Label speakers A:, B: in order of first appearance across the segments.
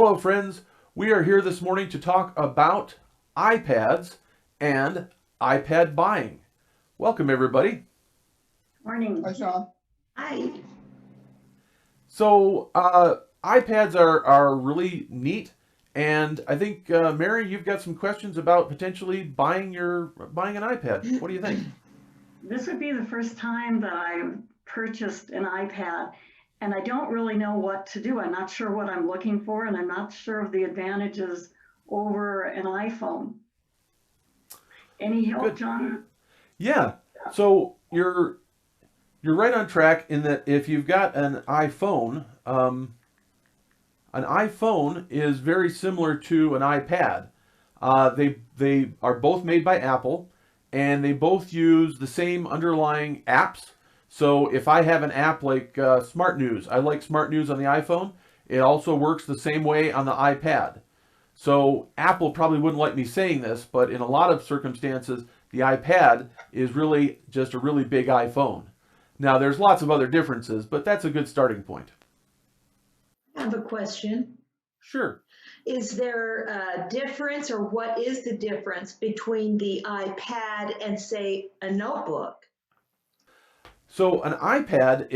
A: Hello friends, we are here this morning to talk about iPads and iPad buying. Welcome everybody.
B: Morning.
C: Hi, Sean.
B: Hi.
A: So iPads are really neat, and I think Mary, you've got some questions about potentially buying an iPad. What do you think?
B: This would be the first time that I've purchased an iPad, and I don't really know what to do. I'm not sure what I'm looking for, and I'm not sure of the advantages over an iPhone. Any help,
A: Good.
B: John?
A: Yeah. So you're right on track in that if you've got an iPhone is very similar to an iPad. They are both made by Apple, and they both use the same underlying apps. So if I have an app like Smart News, I like Smart News on the iPhone. It also works the same way on the iPad. So Apple probably wouldn't like me saying this, but in a lot of circumstances, the iPad is really just a really big iPhone. Now, there's lots of other differences, but that's a good starting point.
D: I have a question.
A: Sure.
D: Is there a difference, or what is the difference between the iPad and, say, a notebook?
A: So an iPad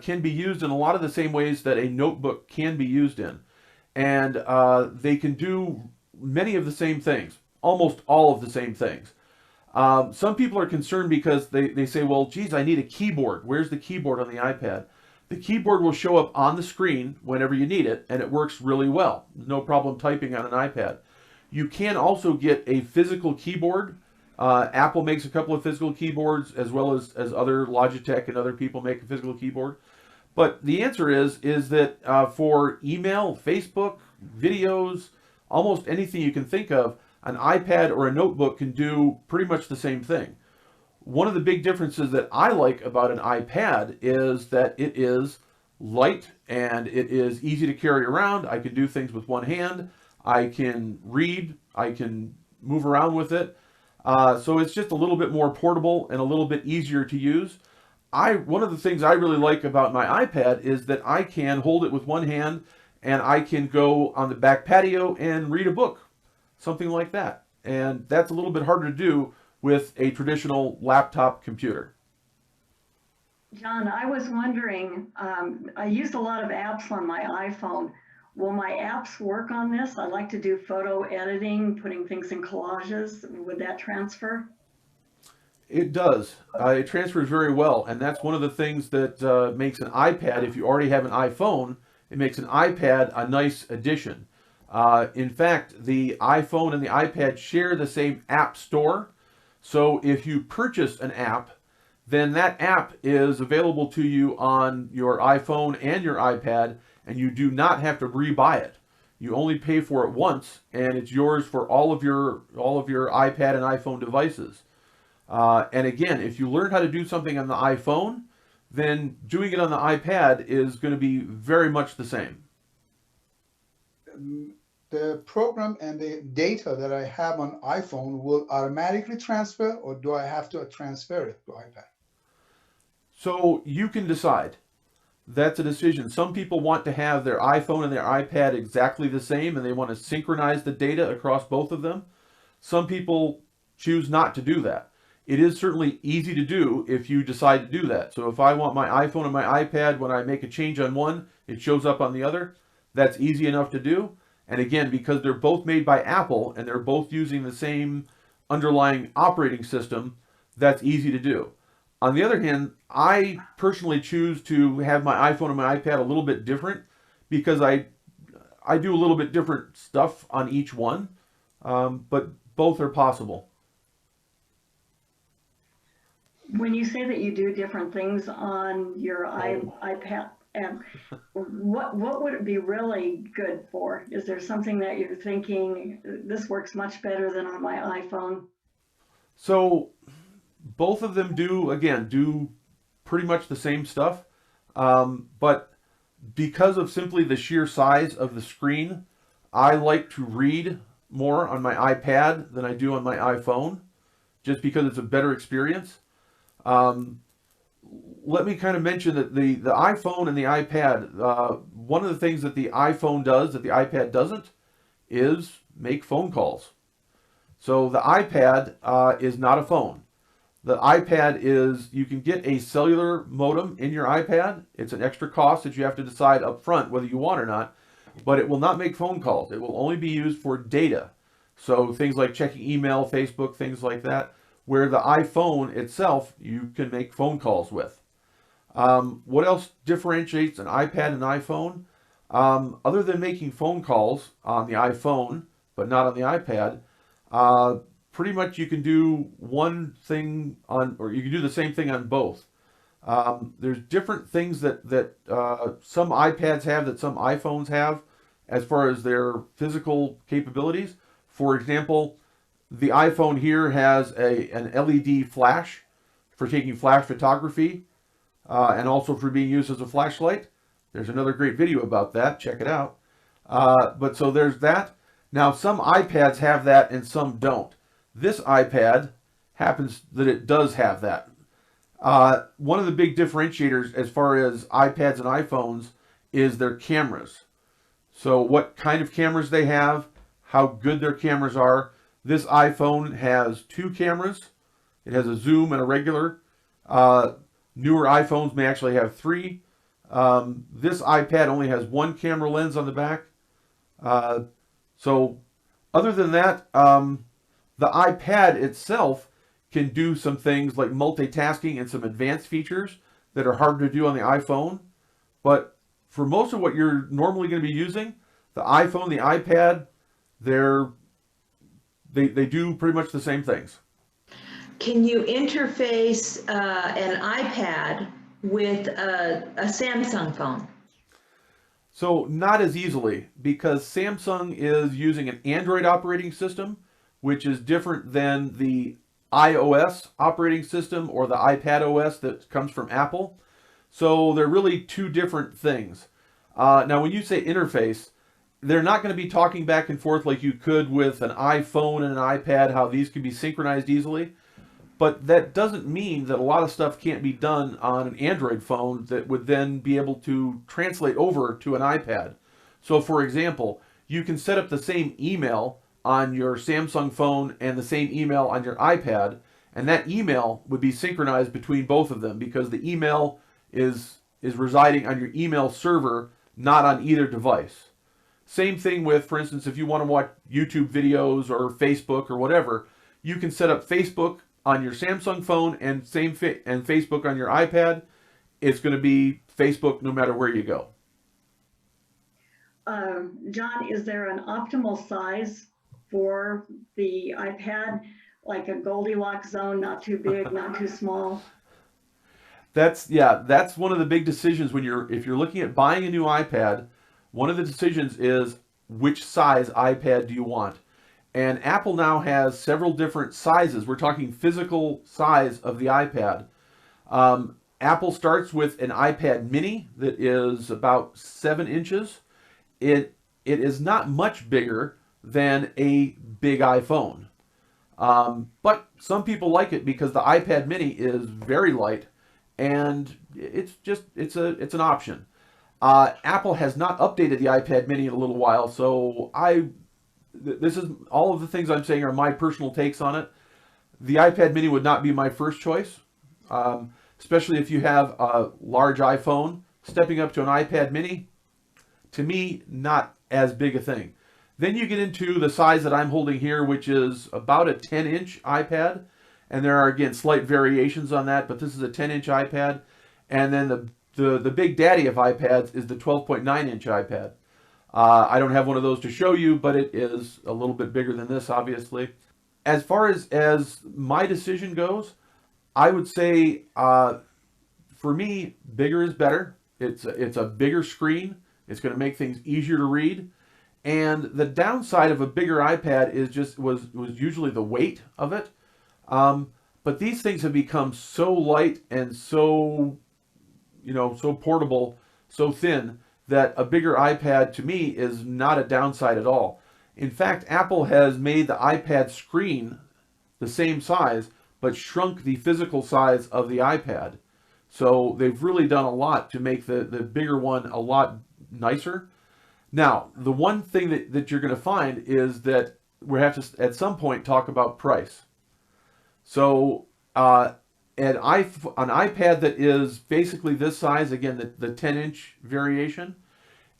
A: can be used in a lot of the same ways that a notebook can be used in. And they can do many of the same things, almost all of the same things. Some people are concerned because they say, well, geez, I need a keyboard. Where's the keyboard on the iPad? The keyboard will show up on the screen whenever you need it, and it works really well. No problem typing on an iPad. You can also get a physical keyboard. Apple makes a couple of physical keyboards, as well as other Logitech and other people make a physical keyboard. But the answer is that for email, Facebook, videos, almost anything you can think of, an iPad or a notebook can do pretty much the same thing. One of the big differences that I like about an iPad is that it is light and it is easy to carry around. I can do things with one hand. I can read. I can move around with it. So it's just a little bit more portable and a little bit easier to use. One of the things I really like about my iPad is that I can hold it with one hand and I can go on the back patio and read a book, something like that. And that's a little bit harder to do with a traditional laptop computer.
B: John, I was wondering, I use a lot of apps on my iPhone. Will my apps work on this? I like to do photo editing, putting things in collages. Would that transfer?
A: It does. It transfers very well, and that's one of the things that makes an iPad, if you already have an iPhone, it makes an iPad a nice addition. In fact, the iPhone and the iPad share the same app store. So if you purchase an app, then that app is available to you on your iPhone and your iPad, and you do not have to rebuy it. You only pay for it once, and it's yours for all of your iPad and iPhone devices. And again, if you learn how to do something on the iPhone, then doing it on the iPad is going to be very much the same.
C: The program and the data that I have on iPhone will automatically transfer, or do I have to transfer it to iPad?
A: So you can decide. That's a decision. Some people want to have their iPhone and their iPad exactly the same, and they want to synchronize the data across both of them. Some people choose not to do that. It is certainly easy to do if you decide to do that. So if I want my iPhone and my iPad, when I make a change on one, it shows up on the other. That's easy enough to do. And again, because they're both made by Apple and they're both using the same underlying operating system, that's easy to do. On the other hand, I personally choose to have my iPhone and my iPad a little bit different because I do a little bit different stuff on each one, but both are possible.
B: When you say that you do different things on your iPad, and what would it be really good for? Is there something that you're thinking this works much better than on my iPhone?
A: So both of them do pretty much the same stuff, but because of simply the sheer size of the screen, I like to read more on my iPad than I do on my iPhone, just because it's a better experience. let me kind of mention that the iPhone and the iPad, one of the things that the iPhone does that the iPad doesn't is make phone calls. So the iPad is not a phone. The iPad is, you can get a cellular modem in your iPad. It's an extra cost that you have to decide up front whether you want or not, but it will not make phone calls. It will only be used for data. So things like checking email, Facebook, things like that, where the iPhone itself, you can make phone calls with. What else differentiates an iPad and iPhone? Other than making phone calls on the iPhone, but not on the iPad, pretty much you can do one thing on, or you can do the same thing on both. There's different things that some iPads have that some iPhones have as far as their physical capabilities. For example, the iPhone here has an LED flash for taking flash photography and also for being used as a flashlight. There's another great video about that. Check it out. But so there's that. Now, some iPads have that and some don't. This iPad happens that it does have that. One of the big differentiators as far as iPads and iPhones is their cameras. So what kind of cameras they have, how good their cameras are. This iPhone has 2 cameras. It has a zoom and a regular. Newer iPhones may actually have 3. This iPad only has 1 camera lens on the back. So other than that, the iPad itself can do some things like multitasking and some advanced features that are harder to do on the iPhone. But for most of what you're normally going to be using, the iPhone, the iPad, they do pretty much the same things.
D: Can you interface an iPad with a Samsung phone?
A: So not as easily, because Samsung is using an Android operating system, which is different than the iOS operating system or the iPad OS that comes from Apple. So they're really 2 different things. Now, when you say interface, they're not going to be talking back and forth like you could with an iPhone and an iPad, how these can be synchronized easily. But that doesn't mean that a lot of stuff can't be done on an Android phone that would then be able to translate over to an iPad. So for example, you can set up the same email on your Samsung phone and the same email on your iPad, and that email would be synchronized between both of them because the email is residing on your email server, not on either device. Same thing with, for instance, if you want to watch YouTube videos or Facebook or whatever, you can set up Facebook on your Samsung phone and and Facebook on your iPad. It's going to be Facebook no matter where you go.
B: John, is there an optimal size for the iPad, like a Goldilocks zone, not too big, not too small?
A: That's one of the big decisions when if you're looking at buying a new iPad. One of the decisions is which size iPad do you want? And Apple now has several different sizes. We're talking physical size of the iPad. Apple starts with an iPad mini that is about 7 inches. It is not much bigger than a big iPhone. But some people like it because the iPad mini is very light and it's an option. Apple has not updated the iPad mini in a little while, so this is all of the things I'm saying are my personal takes on it. The iPad mini would not be my first choice, especially if you have a large iPhone. Stepping up to an iPad mini, to me, not as big a thing. Then you get into the size that I'm holding here, which is about a 10-inch iPad. And there are, again, slight variations on that, but this is a 10-inch iPad. And then the big daddy of iPads is the 12.9-inch iPad. I don't have one of those to show you, but it is a little bit bigger than this, obviously. As far as my decision goes, I would say, for me, bigger is better. It's a bigger screen. It's going to make things easier to read. And the downside of a bigger iPad is was usually the weight of it. But these things have become so light and so portable, so thin, that a bigger iPad to me is not a downside at all. In fact, Apple has made the iPad screen the same size, but shrunk the physical size of the iPad. So they've really done a lot to make the bigger one a lot nicer. Now, the one thing that you're going to find is that we have to at some point talk about price. So an iPad that is basically this size, again, the 10-inch variation,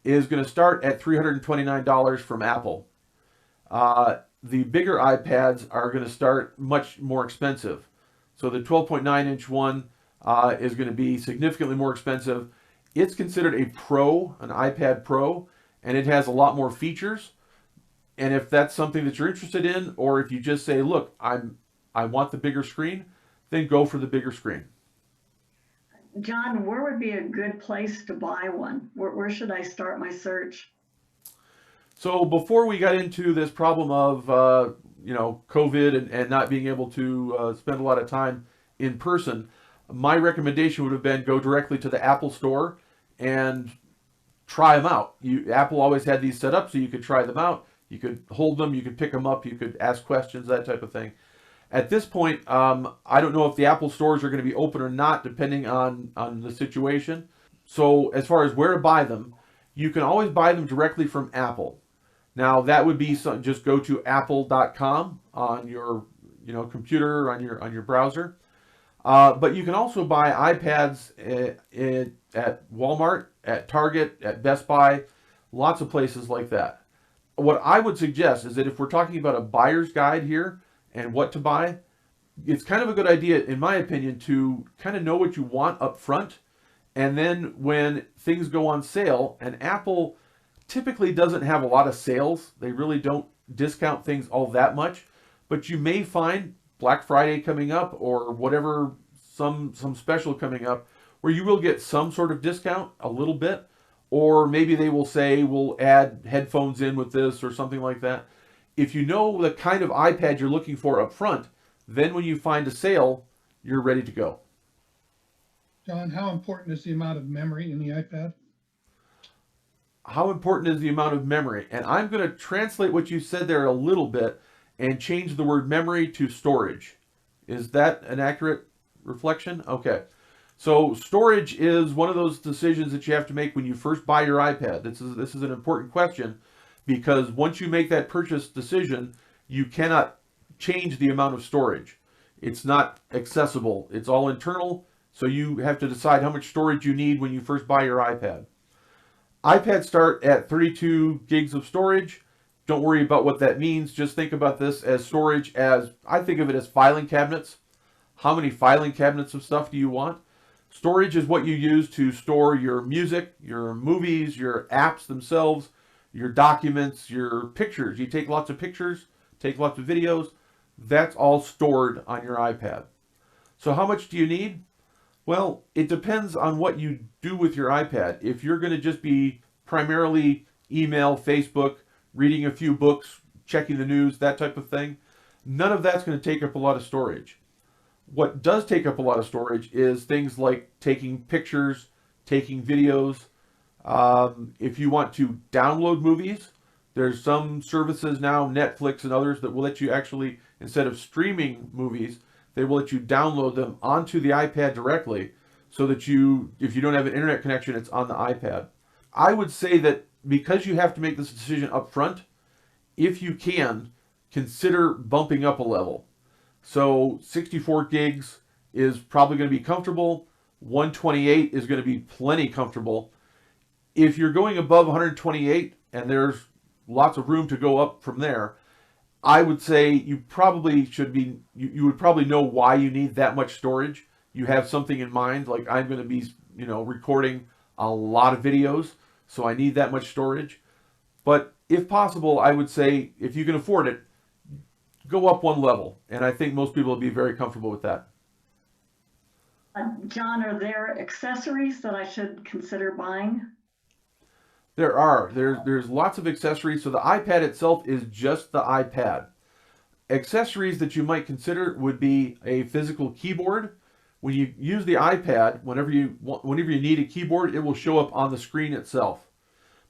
A: is going to start at $329 from Apple. The bigger iPads are going to start much more expensive. So the 12.9-inch one is going to be significantly more expensive. It's considered a Pro, an iPad Pro, and it has a lot more features. And if that's something that you're interested in, or if you just say, look, I want the bigger screen, then go for the bigger screen.
B: John, where would be a good place to buy one? Where should I start my search?
A: So before we got into this problem of COVID and not being able to spend a lot of time in person, my recommendation would have been go directly to the Apple Store and try them out. Apple always had these set up so you could try them out. You could hold them, you could pick them up, you could ask questions, that type of thing. At this point, I don't know if the Apple stores are going to be open or not, depending on the situation. So as far as where to buy them, you can always buy them directly from Apple. Now that would be just go to apple.com on your computer, on your browser. But you can also buy iPads at Walmart, at Target, at Best Buy, lots of places like that. What I would suggest is that if we're talking about a buyer's guide here and what to buy, it's kind of a good idea, in my opinion, to kind of know what you want up front. And then when things go on sale, and Apple typically doesn't have a lot of sales, they really don't discount things all that much, but you may find Black Friday coming up or whatever, some special coming up where you will get some sort of discount, a little bit, or maybe they will say we'll add headphones in with this or something like that. If you know the kind of iPad you're looking for up front, then when you find a sale, you're ready to go.
E: John, how important is the amount of memory in the iPad?
A: How important is the amount of memory? And I'm going to translate what you said there a little bit and change the word memory to storage. Is that an accurate reflection? Okay. So storage is one of those decisions that you have to make when you first buy your iPad. This is an important question because once you make that purchase decision, you cannot change the amount of storage. It's not accessible. It's all internal. So you have to decide how much storage you need when you first buy your iPad. iPads start at 32 gigs of storage. Don't worry about what that means. Just think about this as storage I think of it as filing cabinets. How many filing cabinets of stuff do you want? Storage is what you use to store your music, your movies, your apps themselves, your documents, your pictures. You take lots of pictures, take lots of videos. That's all stored on your iPad. So how much do you need? Well, it depends on what you do with your iPad. If you're going to just be primarily email, Facebook, reading a few books, checking the news, that type of thing, none of that's going to take up a lot of storage. What does take up a lot of storage is things like taking pictures, taking videos. If you want to download movies, there's some services now, Netflix and others, that will let you actually, instead of streaming movies, they will let you download them onto the iPad directly so that if you don't have an internet connection, it's on the iPad. I would say that because you have to make this decision up front, if you can, consider bumping up a level. So 64 gigs is probably going to be comfortable. 128 is going to be plenty comfortable. If you're going above 128 and there's lots of room to go up from there, I would say you probably should be, you would probably know why you need that much storage. You have something in mind, like I'm going to be, recording a lot of videos, so I need that much storage. But if possible, I would say if you can afford it, go up one level. And I think most people will be very comfortable with that.
B: John, are there accessories that I should consider buying?
A: There are. There's lots of accessories. So the iPad itself is just the iPad. Accessories that you might consider would be a physical keyboard. When you use the iPad, whenever you need a keyboard, it will show up on the screen itself.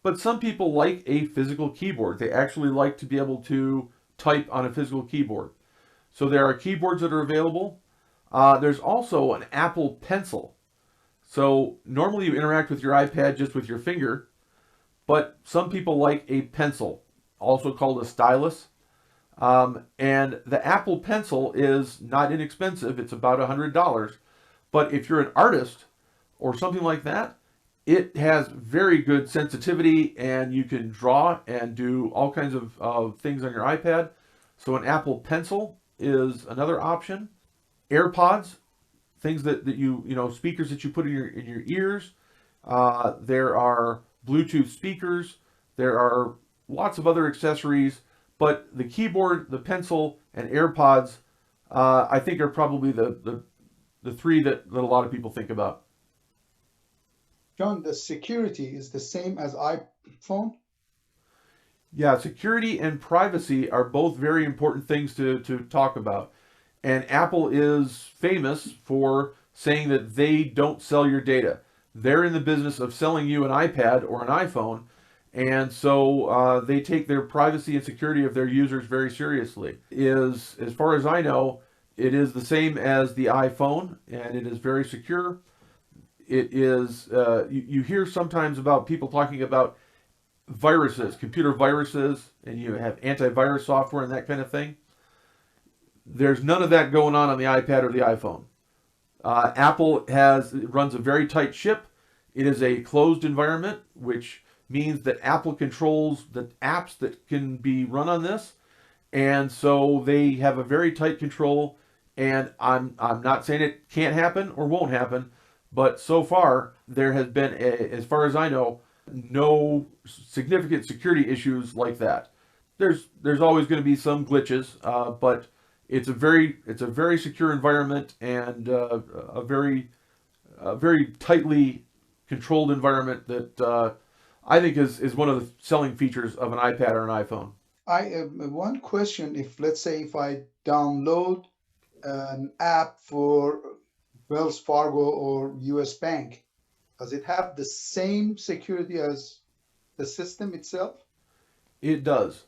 A: But some people like a physical keyboard. They actually like to be able to type on a physical keyboard. So there are keyboards that are available. There's also an Apple Pencil. So normally you interact with your iPad just with your finger, but some people like a pencil, also called a stylus. And the Apple Pencil is not inexpensive. It's about $100. But if you're an artist or something like that, it has very good sensitivity and you can draw and do all kinds of things on your iPad. So an Apple Pencil is another option. AirPods, things that speakers that you put in your ears. There are Bluetooth speakers. There are lots of other accessories, but the keyboard, the pencil, and AirPods, I think are probably the three that a lot of people think about.
C: John, the security is the same as iPhone?
A: Yeah, security and privacy are both very important things to talk about. And Apple is famous for saying that they don't sell your data. They're in the business of selling you an iPad or an iPhone, and so they take their privacy and security of their users very seriously. As far as I know, it is the same as the iPhone, and it is very secure. It is, you hear sometimes about people talking about viruses, computer viruses, and you have antivirus software and that kind of thing. There's none of that going on the iPad or the iPhone. Apple runs a very tight ship. It is a closed environment, which means that Apple controls the apps that can be run on this, and so they have a very tight control. And I'm not saying it can't happen or won't happen, but so far there has been, as far as I know, no significant security issues like that. There's always going to be some glitches, but it's a very secure environment and a very tightly controlled environment that I think is one of the selling features of an iPad or an iPhone.
C: One question, if let's say if I download an app for Wells Fargo or US Bank, does it have the same security as the system itself?
A: It does.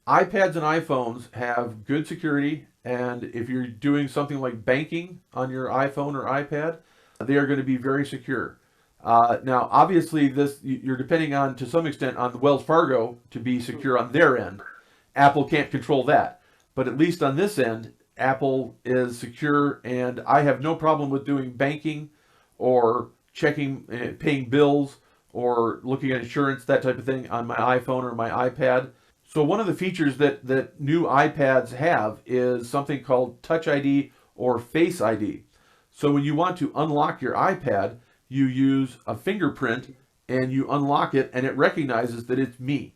A: iPads and iPhones have good security, and if you're doing something like banking on your iPhone or iPad, they are going to be very secure. Now, obviously, you're depending on, to some extent, on the Wells Fargo to be secure on their end. Apple can't control that, but at least on this end, Apple is secure, and I have no problem with doing banking or checking, paying bills, or looking at insurance, that type of thing, on my iPhone or my iPad. So one of the features that new iPads have is something called Touch ID or Face ID. So when you want to unlock your iPad, you use a fingerprint and you unlock it, and it recognizes that it's me,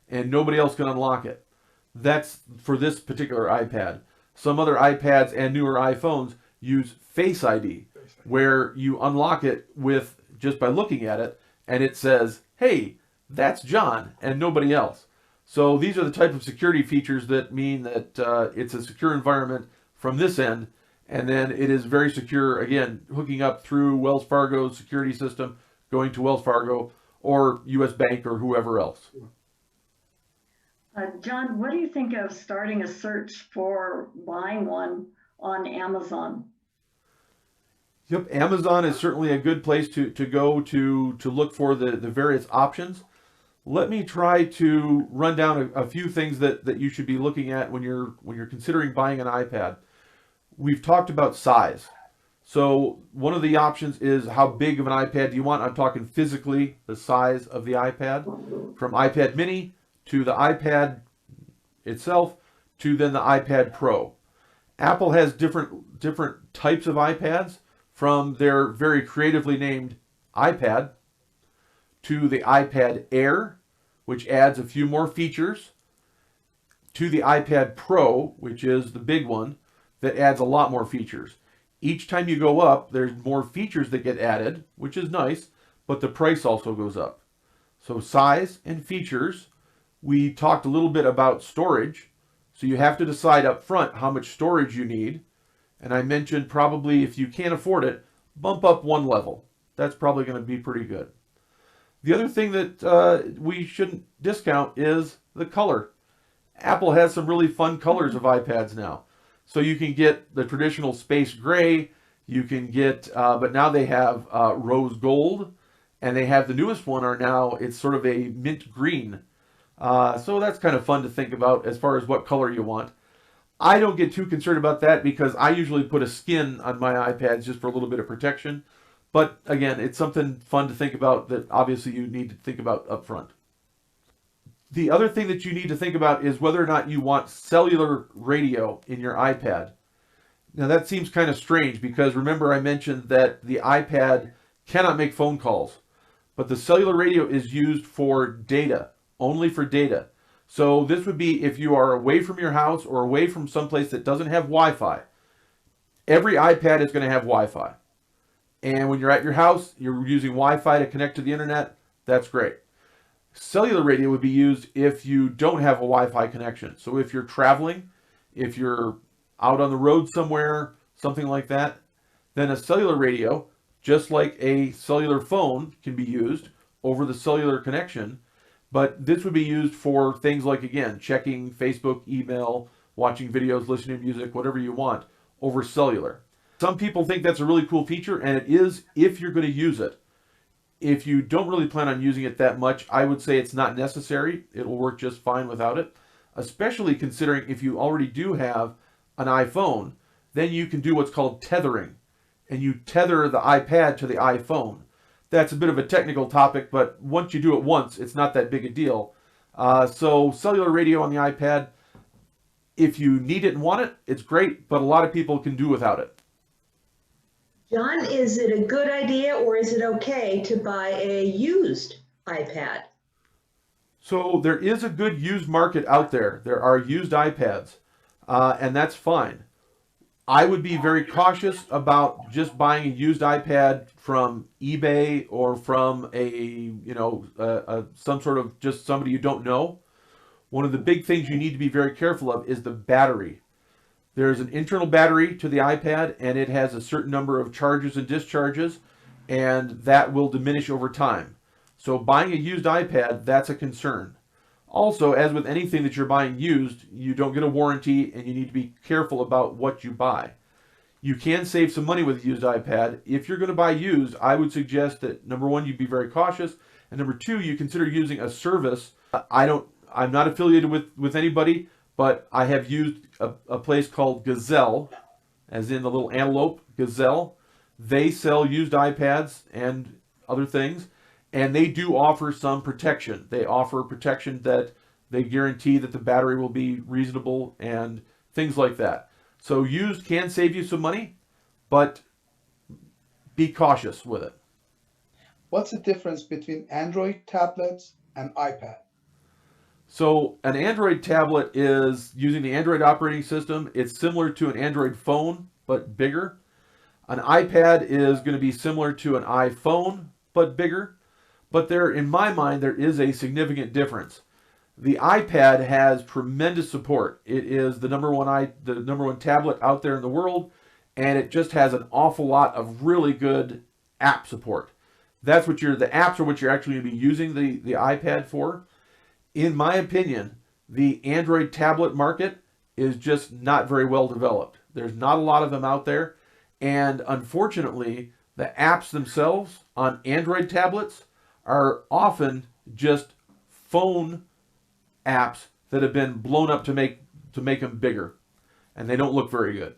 A: and nobody else can unlock it. That's for this particular iPad. Some other iPads and newer iPhones use Face ID, where you unlock it with just by looking at it, and it says, "Hey, that's John," and nobody else. So these are the type of security features that mean that it's a secure environment from this end, and then it is very secure, again, hooking up through Wells Fargo's security system, going to Wells Fargo or US Bank or whoever else.
B: John, what do you think of starting a search for buying one on Amazon?
A: Yep, Amazon is certainly a good place to go to look for the various options. Let me try to run down a few things that you should be looking at when you're considering buying an iPad. We've talked about size. So one of the options is how big of an iPad do you want? I'm talking physically the size of the iPad, from iPad mini to the iPad itself to then the iPad Pro. Apple has different types of iPads, from their very creatively named iPad to the iPad Air, which adds a few more features, to the iPad Pro, which is the big one, that adds a lot more features. Each time you go up, there's more features that get added, which is nice, but the price also goes up. So size and features. We talked a little bit about storage. So you have to decide up front how much storage you need. And I mentioned probably if you can't afford it, bump up one level. That's probably going to be pretty good. The other thing that we shouldn't discount is the color. Apple has some really fun colors of iPads now. So you can get the traditional space gray, You can get, but now they have rose gold, and they have the newest one are now, it's sort of a mint green. So that's kind of fun to think about as far as what color you want. I don't get too concerned about that because I usually put a skin on my iPads just for a little bit of protection. But again, it's something fun to think about that obviously you need to think about up front. The other thing that you need to think about is whether or not you want cellular radio in your iPad. Now that seems kind of strange because remember I mentioned that the iPad cannot make phone calls, but the cellular radio is used for data, only for data. So this would be if you are away from your house or away from someplace that doesn't have Wi-Fi. Every iPad is going to have Wi-Fi. And when you're at your house, you're using Wi-Fi to connect to the internet, that's great. Cellular radio would be used if you don't have a Wi-Fi connection. So if you're traveling, if you're out on the road somewhere, something like that, then a cellular radio, just like a cellular phone, can be used over the cellular connection. But this would be used for things like, again, checking Facebook, email, watching videos, listening to music, whatever you want, over cellular. Some people think that's a really cool feature, and it is if you're going to use it. If you don't really plan on using it that much, I would say it's not necessary. It will work just fine without it, especially considering if you already do have an iPhone, then you can do what's called tethering, and you tether the iPad to the iPhone. That's a bit of a technical topic, but once you do it once, it's not that big a deal. So cellular radio on the iPad, if you need it and want it, it's great, but a lot of people can do without it.
D: John, is it a good idea or is it okay to buy a used iPad?
A: So there is a good used market out there. There are used iPads, and that's fine. I would be very cautious about just buying a used iPad from eBay or from some sort of just somebody you don't know. One of the big things you need to be very careful of is the battery. There's an internal battery to the iPad, and it has a certain number of charges and discharges, and that will diminish over time. So buying a used iPad, that's a concern. Also, as with anything that you're buying used, you don't get a warranty, and you need to be careful about what you buy. You can save some money with a used iPad. If you're going to buy used, I would suggest that number one, you be very cautious, and number two, you consider using a service. I'm not affiliated with anybody, but I have used a place called Gazelle, as in the little antelope, Gazelle. They sell used iPads and other things, and they do offer some protection. They offer protection that they guarantee that the battery will be reasonable and things like that. So used can save you some money, but be cautious with it.
C: What's the difference between Android tablets and iPad?
A: So an Android tablet is using the Android operating system. It's similar to an Android phone, but bigger. An iPad is going to be similar to an iPhone, but bigger. But in my mind, there is a significant difference. The iPad has tremendous support. It is the number one tablet out there in the world, and it just has an awful lot of really good app support. The apps are what you're actually going to be using the iPad for. In my opinion, the Android tablet market is just not very well developed. There's not a lot of them out there, and unfortunately, the apps themselves on Android tablets are often just phone apps that have been blown up to make them bigger, and they don't look very good.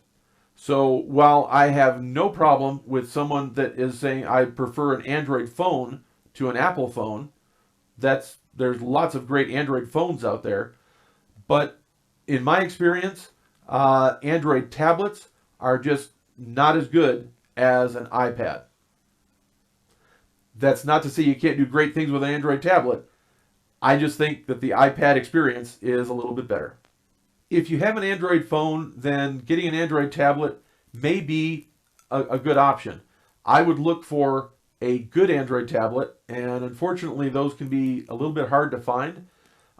A: So while I have no problem with someone that is saying I prefer an Android phone to an Apple phone, there's lots of great Android phones out there, but in my experience, Android tablets are just not as good as an iPad. That's not to say you can't do great things with an Android tablet. I just think that the iPad experience is a little bit better. If you have an Android phone, then getting an Android tablet may be a good option. I would look for a good Android tablet, and unfortunately those can be a little bit hard to find.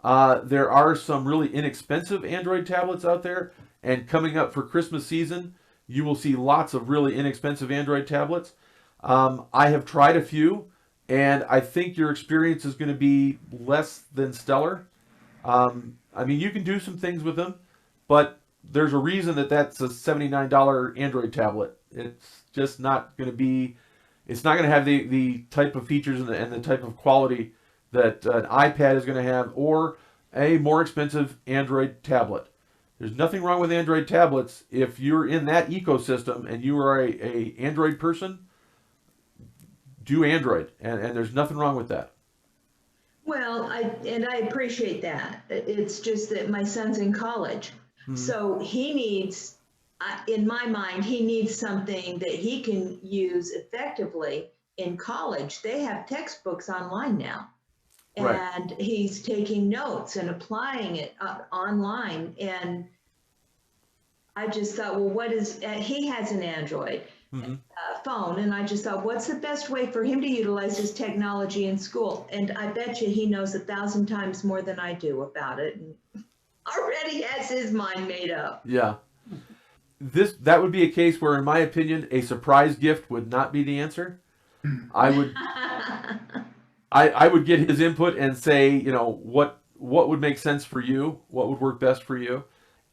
A: There are some really inexpensive Android tablets out there, and coming up for Christmas season, you will see lots of really inexpensive Android tablets. I have tried a few, and I think your experience is going to be less than stellar. I mean, you can do some things with them, but there's a reason that's a $79 Android tablet. just not going to be. It's not going to have the type of features and the type of quality that an iPad is going to have, or a more expensive Android tablet. There's nothing wrong with Android tablets. If you're in that ecosystem and you are a Android person, do Android, and there's nothing wrong with that.
D: Well, I appreciate that. It's just that my son's in college, so he needs, in my mind, he needs something that he can use effectively in college. They have textbooks online now,
A: Right.
D: and he's taking notes and applying it online. And I just thought, well, what is, he has an Android phone, and I just thought, what's the best way for him to utilize his technology in school? And I bet you he knows 1,000 times more than I do about it, and already has his mind made up.
A: Yeah. That would be a case where, in my opinion, a surprise gift would not be the answer. I would I would get his input and say, you know, what would make sense for you, what would work best for you.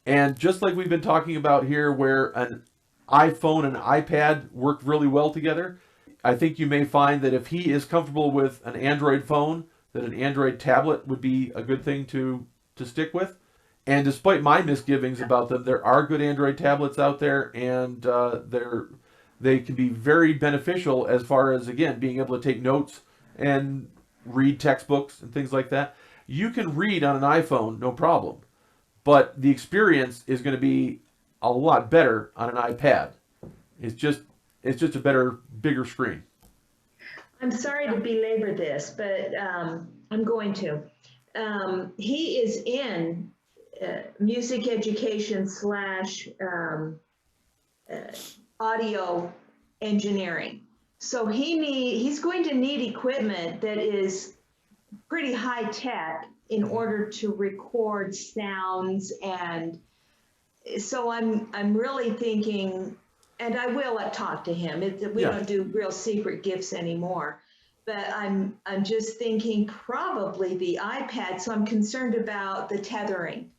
A: And just like we've been talking about here, where an iPhone and iPad work really well together, I think you may find that if he is comfortable with an Android phone, that an Android tablet would be a good thing to stick with. And despite my misgivings about them, there are good Android tablets out there, and they can be very beneficial as far as, again, being able to take notes and read textbooks and things like that. You can read on an iPhone, no problem, but the experience is going to be a lot better on an iPad. It's just a better, bigger screen.
D: I'm sorry to belabor this, but I'm going to. He is in music education / audio engineering. So he's going to need equipment that is pretty high tech in order to record sounds. And so I'm really thinking, and I will talk to him. We don't do real secret gifts anymore. But I'm just thinking probably the iPad. So I'm concerned about the tethering.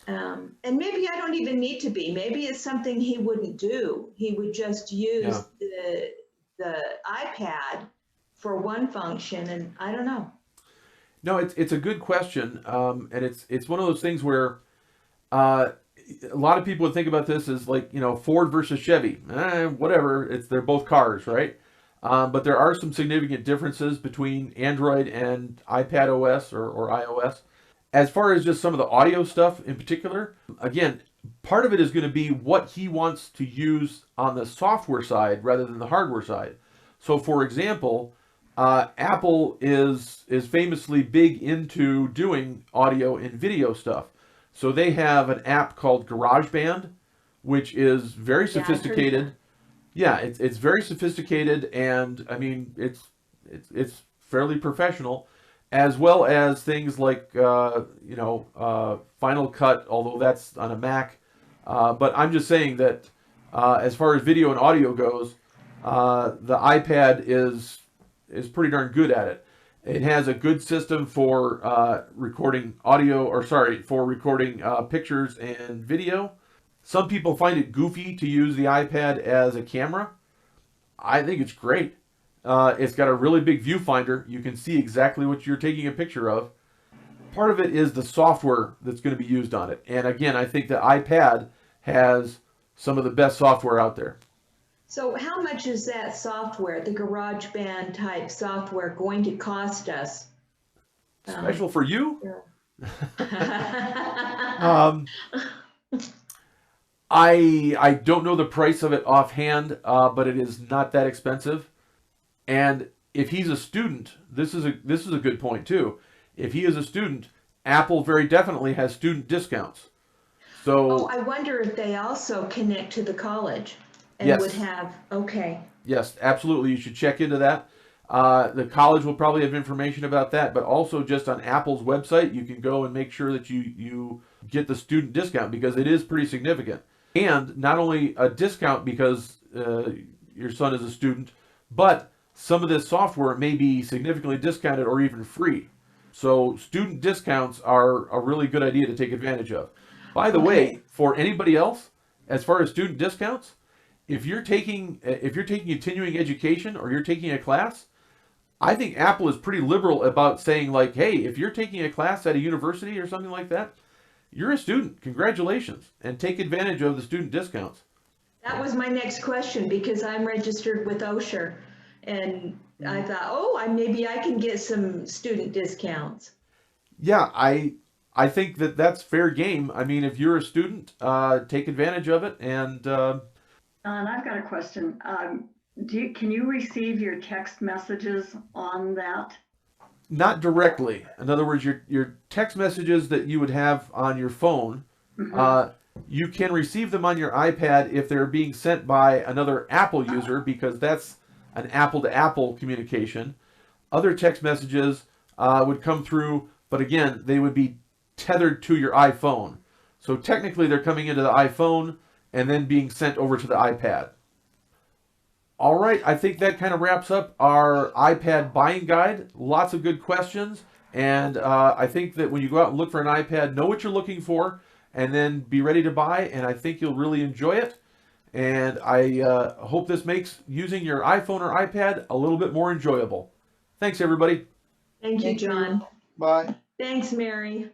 D: And maybe I don't even need to be. Maybe it's something he wouldn't do. He would just use the iPad for one function, and I don't know.
A: No, it's a good question, and it's one of those things where a lot of people would think about this as like, you know, Ford versus Chevy. Whatever, they're both cars, right? But there are some significant differences between Android and iPad OS or iOS. As far as just some of the audio stuff in particular, again, part of it is going to be what he wants to use on the software side rather than the hardware side. So, for example, Apple is famously big into doing audio and video stuff. So they have an app called GarageBand, which is very sophisticated. Yeah, it's very sophisticated, and I mean it's fairly professional, as well as things like Final Cut, although that's on a Mac. But I'm just saying that as far as video and audio goes, the iPad is pretty darn good at it. It has a good system for recording for recording pictures and video. Some people find it goofy to use the iPad as a camera. I think it's great. It's got a really big viewfinder. You can see exactly what you're taking a picture of. Part of it is the software that's going to be used on it. And again, I think the iPad has some of the best software out there.
D: So how much is that software, the GarageBand type software, going to cost us?
A: Special for you? I don't know the price of it offhand, but it is not that expensive. And if he's a student, this is a good point too. If he is a student, Apple very definitely has student discounts. So
D: I wonder if they also connect to the college and would have, okay.
A: Yes, absolutely. You should check into that. The college will probably have information about that, but also just on Apple's website, you can go and make sure that you get the student discount, because it is pretty significant. And not only a discount because your son is a student, but some of this software may be significantly discounted or even free. So student discounts are a really good idea to take advantage of. By the way, for anybody else, as far as student discounts, if you're taking continuing education or you're taking a class, I think Apple is pretty liberal about saying like, hey, if you're taking a class at a university or something like that, you're a student. Congratulations, and take advantage of the student discounts.
D: That was my next question because I'm registered with Osher, and I thought, oh, maybe I can get some student discounts.
A: Yeah, I think that that's fair game. I mean, if you're a student, take advantage of it. And
B: And I've got a question. Can you receive your text messages on that?
A: not directly. In other words, your text messages that you would have on your phone, you can receive them on your iPad if they're being sent by another Apple user, because that's an Apple to Apple communication. Other text messages would come through, but again, they would be tethered to your iPhone. So technically, they're coming into the iPhone and then being sent over to the iPad. All right, I think that kind of wraps up our iPad buying guide. Lots of good questions, and I think that when you go out and look for an iPad, know what you're looking for, and then be ready to buy, and I think you'll really enjoy it. And I hope this makes using your iPhone or iPad a little bit more enjoyable. Thanks, everybody.
D: Thank you,
C: Thank you.
D: John.
C: Bye.
D: Thanks, Mary.